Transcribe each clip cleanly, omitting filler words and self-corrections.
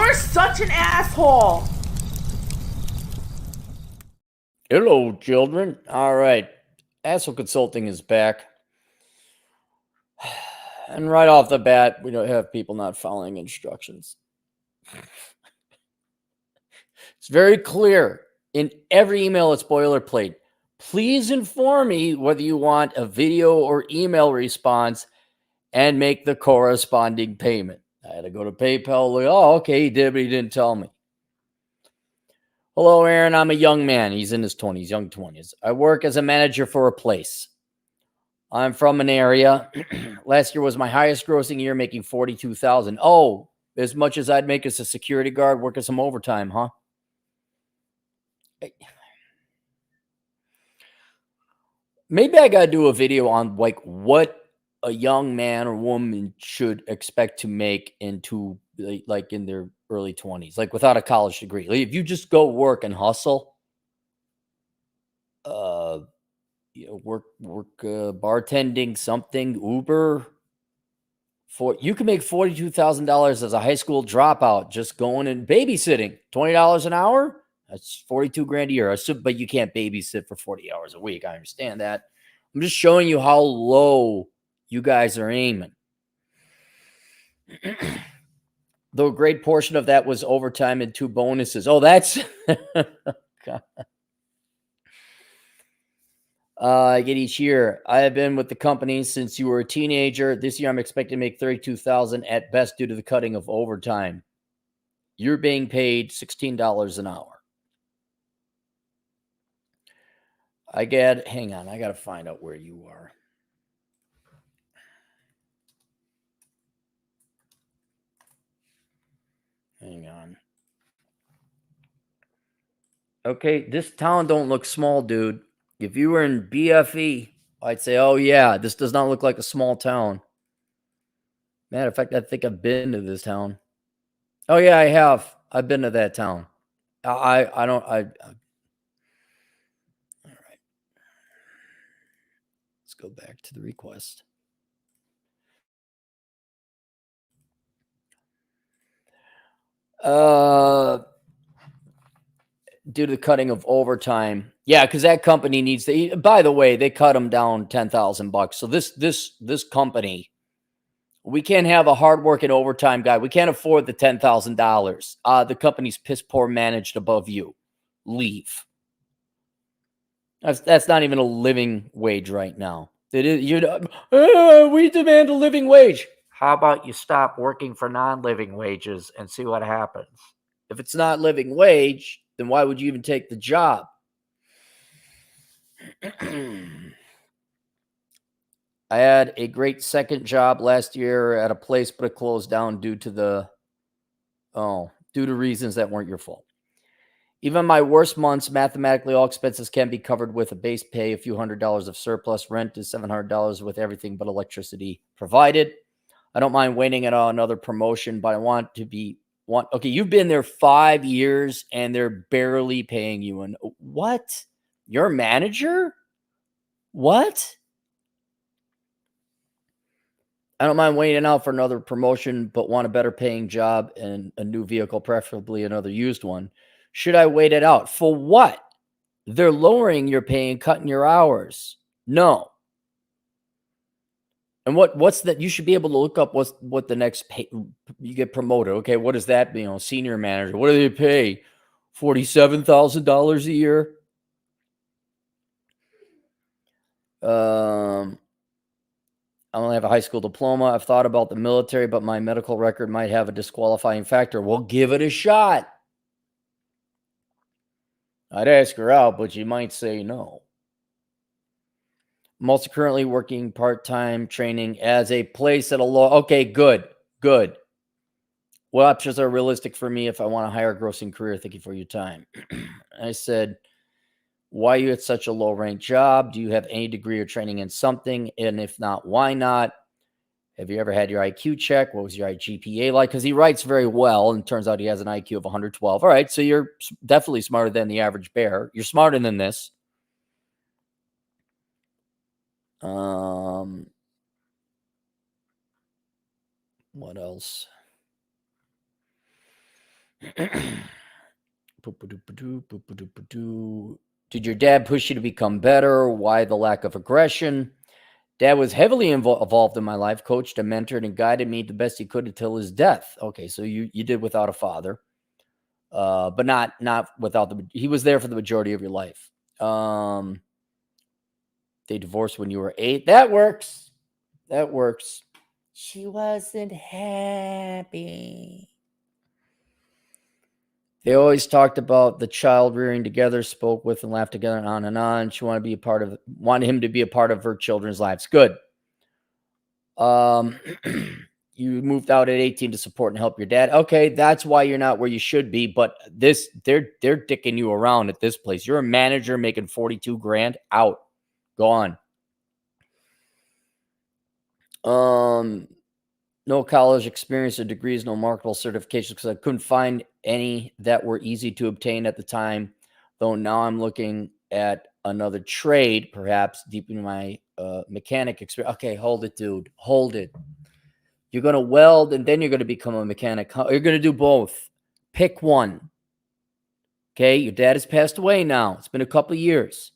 You're such an asshole. Hello, children. All right. Asshole Consulting is back. And right off the bat, we don't have people not following instructions. It's very clear in every email, it's boilerplate. Please inform me whether you want a video or email response and make the corresponding payment. I had to go to PayPal. Oh, okay, he did, but he didn't tell me. Hello, Aaron. I'm a young man. He's in his 20s, young 20s. I work as a manager for a place. I'm from an area. Last year was my highest grossing year, making $42,000. Oh, as much as I'd make as a security guard, working some overtime, huh? Maybe I got to do a video on like what a young man or woman should expect to make into like in their early 20s, like without a college degree. Like if you just go work and hustle, work bartending, something, Uber, you can make $42,000 as a high school dropout just going and babysitting. $20 an hour, that's 42 grand a year. But you can't babysit for 40 hours a week. I understand that. I'm just showing you how low you guys are aiming. Though a great portion of that was overtime and 2 bonuses. Oh, that's I get each year. I have been with the company since you were a teenager. This year, I'm expecting to make $32,000 at best due to the cutting of overtime. You're being paid $16 an hour. Hang on, I got to find out where you are. Hang on. Okay, this town don't look small, dude. If you were in BFE, I'd say, oh yeah, this does not look like a small town. Matter of fact, I think I've been to this town. Oh yeah, I have. I've been to that town. All right. Let's go back to the request. Due to the cutting of overtime. Yeah, because that company needs to. By the way, they cut them down $10,000. So this company, we can't have a hardworking overtime guy. We can't afford the $10,000. The company's piss poor managed above you. Leave. That's not even a living wage right now. It is. We demand a living wage. How about you stop working for non-living wages and see what happens? If it's not living wage, then why would you even take the job? I had a great second job last year at a place, but it closed down due to reasons that weren't your fault. Even my worst months, mathematically, all expenses can be covered with a base pay, a few $100s of surplus. Rent is $700 with everything but electricity provided. I don't mind waiting on another promotion, but I want to be okay, you've been there 5 years and they're barely paying you. And what? You're a manager? What? I don't mind waiting out for another promotion, but want a better paying job and a new vehicle, preferably another used one. Should I wait it out? For what? They're lowering your pay and cutting your hours. No. And what's that? You should be able to look up what the next pay you get promoted. Okay, what does that mean? Senior manager. What do they pay? $47,000 a year. I only have a high school diploma. I've thought about the military, but my medical record might have a disqualifying factor. Well, give it a shot. I'd ask her out, but you might say no. I'm also currently working part-time training as a place at a law. Okay, good. What options are realistic for me if I want a higher grossing career? Thank you for your time. I said, why are you at such a low ranked job? Do you have any degree or training in something? And if not, why not? Have you ever had your IQ check? What was your GPA like? Because he writes very well, and turns out he has an IQ of 112. All right, so you're definitely smarter than the average bear. You're smarter than this. What else? Did your dad push you to become better? Why the lack of aggression? Dad was heavily involved in my life, coached and mentored and guided me the best he could until his death. Okay, so you did without a father, but not without he was there for the majority of your life. They divorced when you were 8. That works. That works. She wasn't happy. They always talked about the child rearing together, spoke with and laughed together, and on and on. She wanted him to be a part of her children's lives. Good. You moved out at 18 to support and help your dad. Okay, that's why you're not where you should be. But they're dicking you around at this place. You're a manager making 42 grand. Out, gone. No college experience or degrees, no marketable certifications, because I couldn't find any that were easy to obtain at the time. Though now I'm looking at another trade, perhaps deepening my mechanic experience. Okay, hold it, dude. Hold it. You're going to weld and then you're going to become a mechanic. You're going to do both. Pick one. Okay, your dad has passed away now. It's been a couple of years.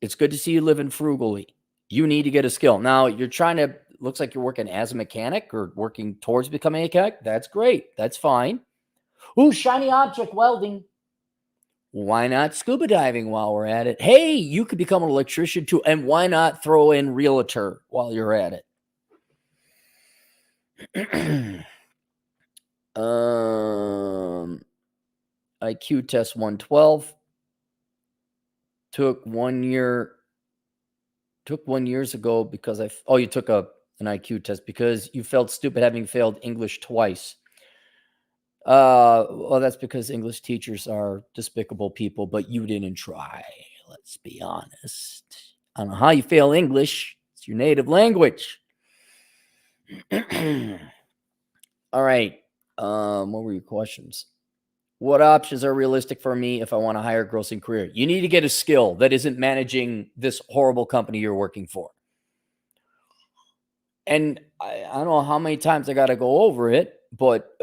It's good to see you living frugally. You need to get a skill. Now, you're trying to, looks like you're working as a mechanic or working towards becoming a mechanic. That's great. That's fine. Ooh, shiny object welding. Why not scuba diving while we're at it? Hey, you could become an electrician too. And why not throw in realtor while you're at it? IQ test 112. Took 1 year. Took 1 years ago because you took an IQ test because you felt stupid having failed English twice. Well, that's because English teachers are despicable people, but you didn't try. Let's be honest. I don't know how you fail English. It's your native language. All right. What were your questions? What options are realistic for me if I want a higher grossing career? You need to get a skill that isn't managing this horrible company you're working for. And I don't know how many times I got to go over it, but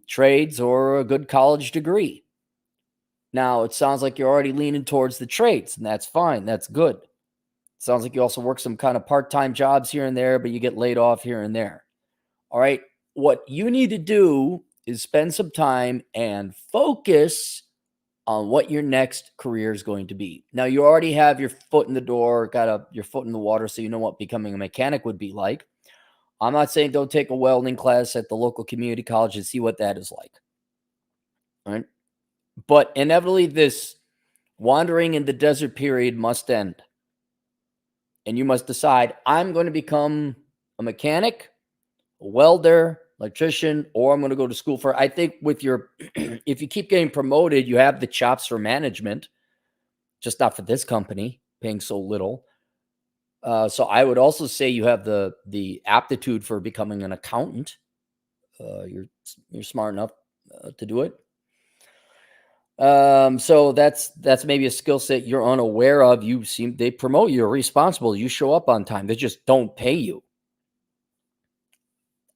trades or a good college degree. Now, it sounds like you're already leaning towards the trades, and that's fine. That's good. Sounds like you also work some kind of part-time jobs here and there, but you get laid off here and there. All right. What you need to do is spend some time and focus on what your next career is going to be. Now, you already have your foot in the door, your foot in the water, so you know what becoming a mechanic would be like. I'm not saying don't take a welding class at the local community college and see what that is like. All right. But inevitably, this wandering in the desert period must end. And you must decide, I'm going to become a mechanic, a welder, electrician, or I'm going to go to school for, I think with your, if you keep getting promoted, you have the chops for management, just not for this company, paying so little. So I would also say you have the aptitude for becoming an accountant. You're smart enough to do it. So that's maybe a skill set you're unaware of. They promote you, you're responsible, you show up on time. They just don't pay you.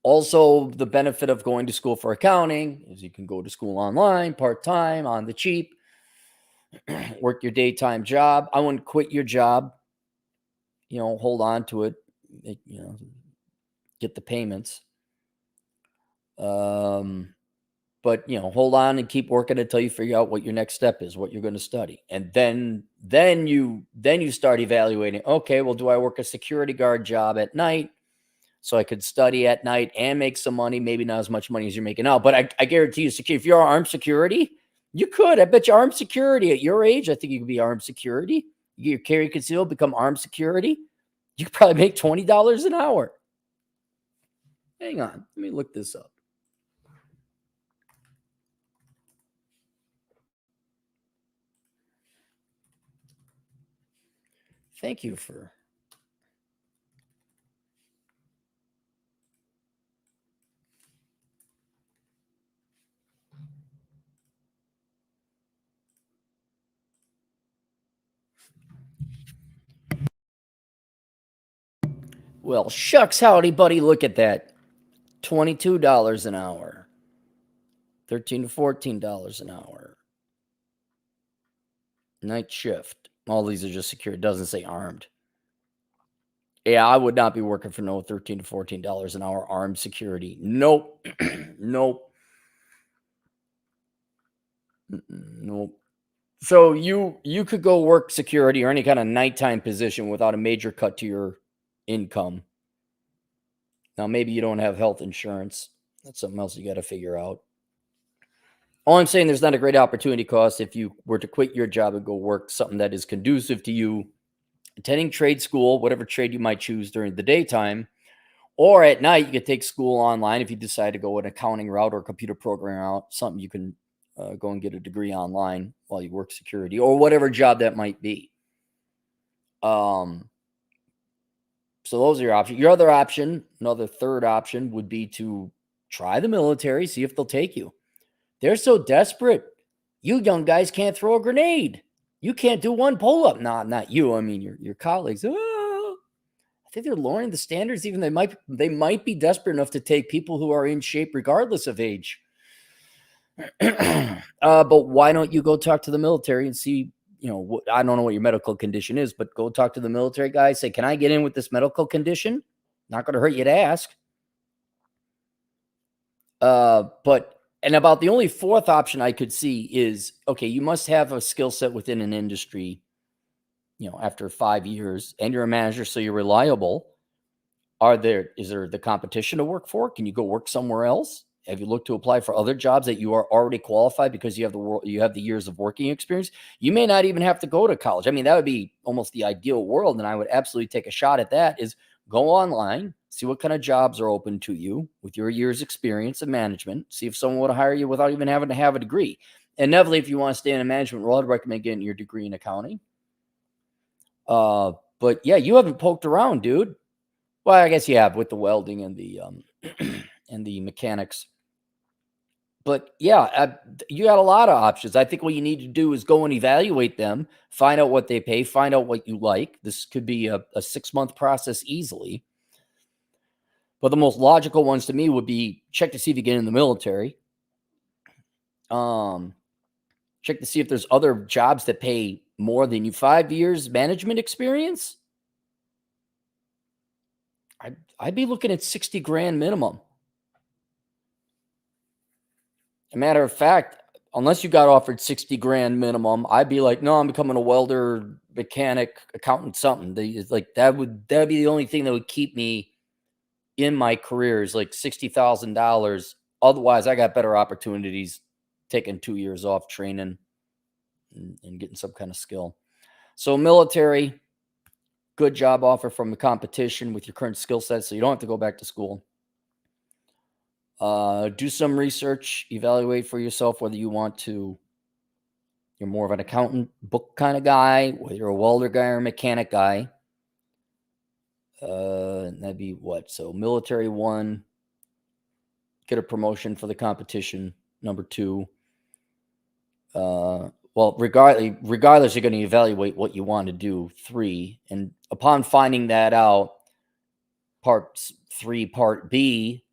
Also, the benefit of going to school for accounting is you can go to school online, part-time, on the cheap, work your daytime job. I wouldn't quit your job, hold on to it, get the payments. But hold on and keep working until you figure out what your next step is, what you're going to study. And then you start evaluating, okay, well, do I work a security guard job at night so I could study at night and make some money? Maybe not as much money as you're making now, but I guarantee you, if you're armed security, you could. I bet you armed security at your age, I think you could be armed security. You carry conceal, become armed security. You could probably make $20 an hour. Hang on, let me look this up. Thank you for... Well, shucks, howdy, buddy. Look at that. $22 an hour. $13 to $14 an hour. Night shift. All these are just secure. It doesn't say armed. Yeah, I would not be working for no $13 to $14 an hour armed security. Nope. Nope. Nope. So you could go work security or any kind of nighttime position without a major cut to your income. Now, maybe you don't have health insurance. That's something else you got to figure out. All I'm saying, there's not a great opportunity cost if you were to quit your job and go work something that is conducive to you attending trade school, whatever trade you might choose during the daytime, or at night, you could take school online if you decide to go an accounting route or computer programming route, something you can go and get a degree online while you work security or whatever job that might be. So those are your options. Your other option, another third option, would be to try the military, see if they'll take you. They're so desperate. You young guys can't throw a grenade. You can't do one pull-up. Nah, not you. I mean, your colleagues. Oh, I think they're lowering the standards. Even they might be desperate enough to take people who are in shape regardless of age. But why don't you go talk to the military and see, I don't know what your medical condition is, but go talk to the military guy. Say, can I get in with this medical condition? Not going to hurt you to ask. And about the only fourth option I could see is, okay, you must have a skill set within an industry, after 5 years, and you're a manager, so you're reliable. Is there the competition to work for? Can you go work somewhere else? Have you looked to apply for other jobs that you are already qualified because you have the years of working experience? You may not even have to go to college. I mean, that would be almost the ideal world, and I would absolutely take a shot at that. Is go online, see what kind of jobs are open to you with your years experience in management. See if someone would hire you without even having to have a degree. And inevitably, if you want to stay in a management role, I'd recommend getting your degree in accounting. But yeah, you haven't poked around, dude. Well, I guess you have with the welding and the and the mechanics. But yeah, you got a lot of options. I think what you need to do is go and evaluate them, find out what they pay, find out what you like. This could be a 6-month process easily. But the most logical ones to me would be check to see if you get in the military. Check to see if there's other jobs that pay more than you 5 years management experience. I'd be looking at 60 grand minimum. As a matter of fact, unless you got offered 60 grand minimum, I'd be like, no, I'm becoming a welder, mechanic, accountant, something. That would be the only thing that would keep me in my career is like $60,000. Otherwise, I got better opportunities taking 2 years off training and getting some kind of skill. So military, good job offer from the competition with your current skill set, so you don't have to go back to school. Do some research, evaluate for yourself whether you want to, you're more of an accountant book kind of guy, whether you're a welder guy or a mechanic guy. That'd be what? So military 1, get a promotion for the competition. Number 2, well, regardless, you're going to evaluate what you want to do. 3, and upon finding that out, part 3, part B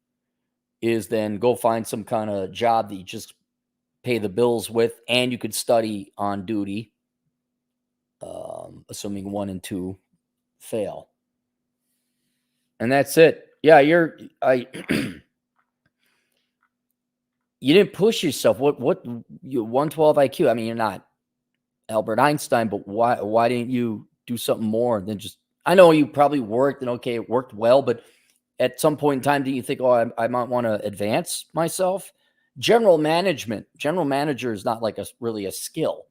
is then go find some kind of job that you just pay the bills with, and you could study on duty, assuming 1 and 2 fail. And that's it. Yeah, you didn't push yourself. What you 112 IQ? I mean, you're not Albert Einstein, but why didn't you do something more than just? I know you probably worked, and okay, it worked well, but at some point in time, do you think, oh, I might want to advance myself? General manager is not like really a skill.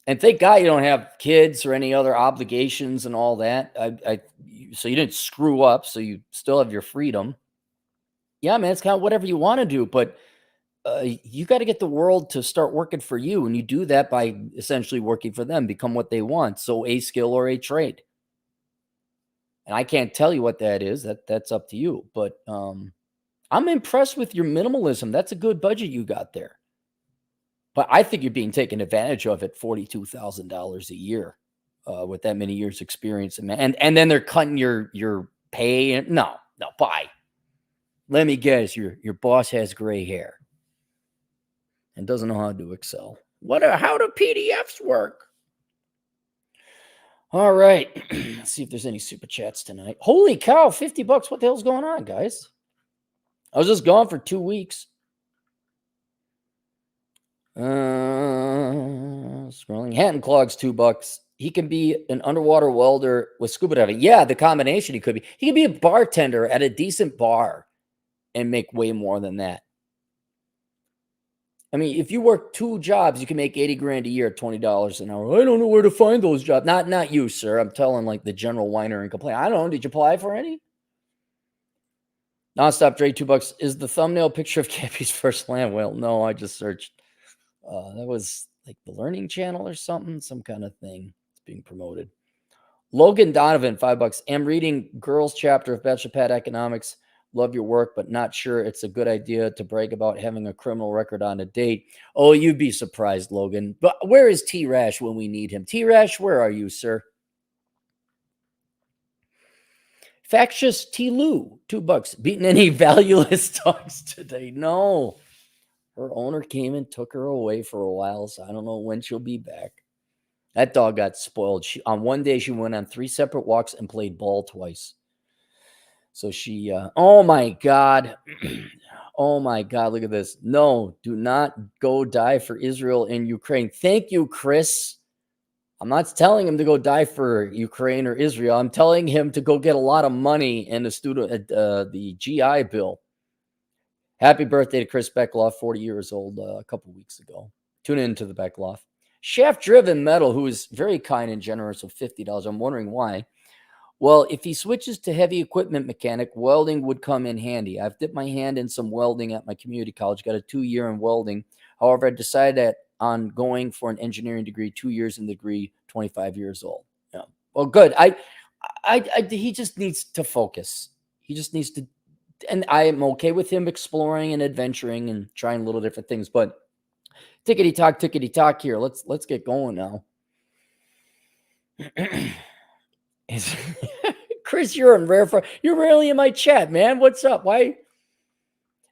And thank God you don't have kids or any other obligations and all that. So you didn't screw up, so you still have your freedom. Yeah, man, it's kind of whatever you want to do, but you got to get the world to start working for you, and you do that by essentially working for them, become what they want. So a skill or a trade. And I can't tell you what that is. That's up to you. But I'm impressed with your minimalism. That's a good budget you got there. But I think you're being taken advantage of at $42,000 a year with that many years experience. And then they're cutting your pay. No, bye. Let me guess, your boss has gray hair. and doesn't know how to do Excel. How do PDFs work? All right. Let's see if there's any super chats tonight. Holy cow, $50. What the hell's going on, guys? I was just gone for 2 weeks. Scrolling. Hatton Clogs, $2. He can be an underwater welder with scuba diving. Yeah, the combination he could be. He could be a bartender at a decent bar and make way more than that. I mean, if you work 2 jobs, you can make 80 grand a year at $20 an hour. I don't know where to find those jobs. Not you, sir. I'm telling like the general whiner and complain. I don't know. Did you apply for any? Nonstop Dre, $2. Is the thumbnail picture of Cappy's first land? Well, no, I just searched. That was like the Learning Channel or something, some kind of thing. It's being promoted. Logan Donovan, $5. Am reading girls chapter of Bachelor Pad Economics. Love your work, but not sure it's a good idea to brag about having a criminal record on a date. Oh, you'd be surprised, Logan. But where is T-Rash when we need him? T-Rash, where are you, sir? Factious T-Lou, $2. Beaten any valueless dogs today? No. Her owner came and took her away for a while, so I don't know when she'll be back. That dog got spoiled. On one day, she went on 3 separate walks and played ball twice. So she, oh my God. Oh my God, look at this. No, do not go die for Israel and Ukraine. Thank you, Chris. I'm not telling him to go die for Ukraine or Israel. I'm telling him to go get a lot of money and the GI Bill. Happy birthday to Chris Beckloff, 40 years old, a couple weeks ago. Tune in to the Beckloff. Shaft Driven Metal, who is very kind and generous with $50. I'm wondering why. Well, if he switches to heavy equipment mechanic, welding would come in handy. I've dipped my hand in some welding at my community college, got a 2-year in welding. However, I decided on going for an engineering degree, 2 years in the degree, 25 years old. Yeah. Well, good. He just needs to focus. He just needs to, and I am okay with him exploring and adventuring and trying little different things, but tickety talk here. Let's get going now. Chris, you're in rare. You're rarely in my chat, man. What's up? Why?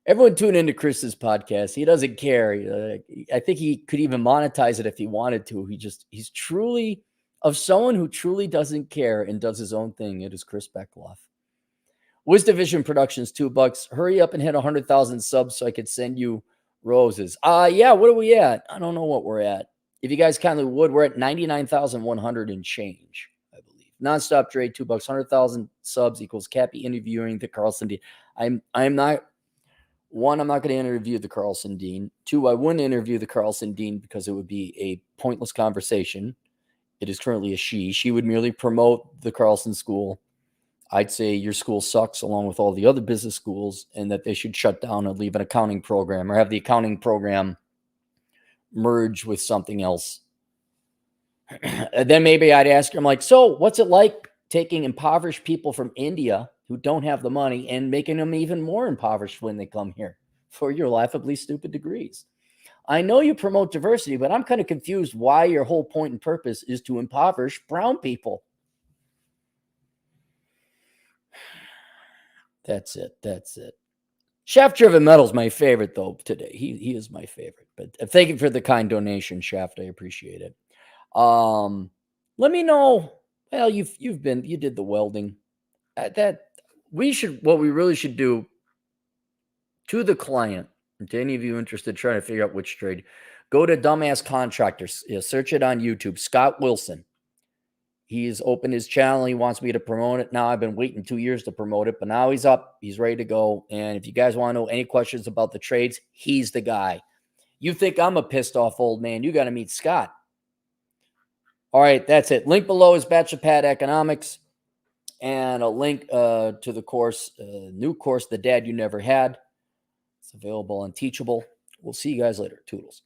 Everyone tune into Chris's podcast. He doesn't care. I think he could even monetize it if he wanted to. He's truly of someone who truly doesn't care and does his own thing. It is Chris Beckloff. Wiz Division Productions, $2. Hurry up and hit 100,000 subs so I could send you roses. Yeah, what are we at? I don't know what we're at. If you guys kindly would, we're at 99,100 and change, I believe. Nonstop Dre, $2. 100,000 subs equals Cappy interviewing the Carlson Dean. I'm not going to interview the Carlson Dean. 2, I wouldn't interview the Carlson Dean because it would be a pointless conversation. It is currently a she. She would merely promote the Carlson School. I'd say your school sucks along with all the other business schools and that they should shut down and leave an accounting program or have the accounting program merge with something else. And then maybe I'd ask her, I'm like, so what's it like taking impoverished people from India who don't have the money and making them even more impoverished when they come here for your laughably stupid degrees? I know you promote diversity, but I'm kind of confused why your whole point and purpose is to impoverish brown people. That's it. Shaft Driven Metal's my favorite, though, today. He is my favorite. But thank you for the kind donation, Shaft. I appreciate it. Let me know. Well, you did the welding. What we really should do to the client, and to any of you interested trying to figure out which trade, go to Dumbass Contractors. Search it on YouTube. Scott Wilson. He's opened his channel. He wants me to promote it. Now I've been waiting 2 years to promote it, but now he's up. He's ready to go. And if you guys want to know any questions about the trades, he's the guy. You think I'm a pissed off old man, you got to meet Scott. All right, that's it. Link below is Bachelor Pad Economics and a link to the course, new course, The Dad You Never Had. It's available on Teachable. We'll see you guys later. Toodles.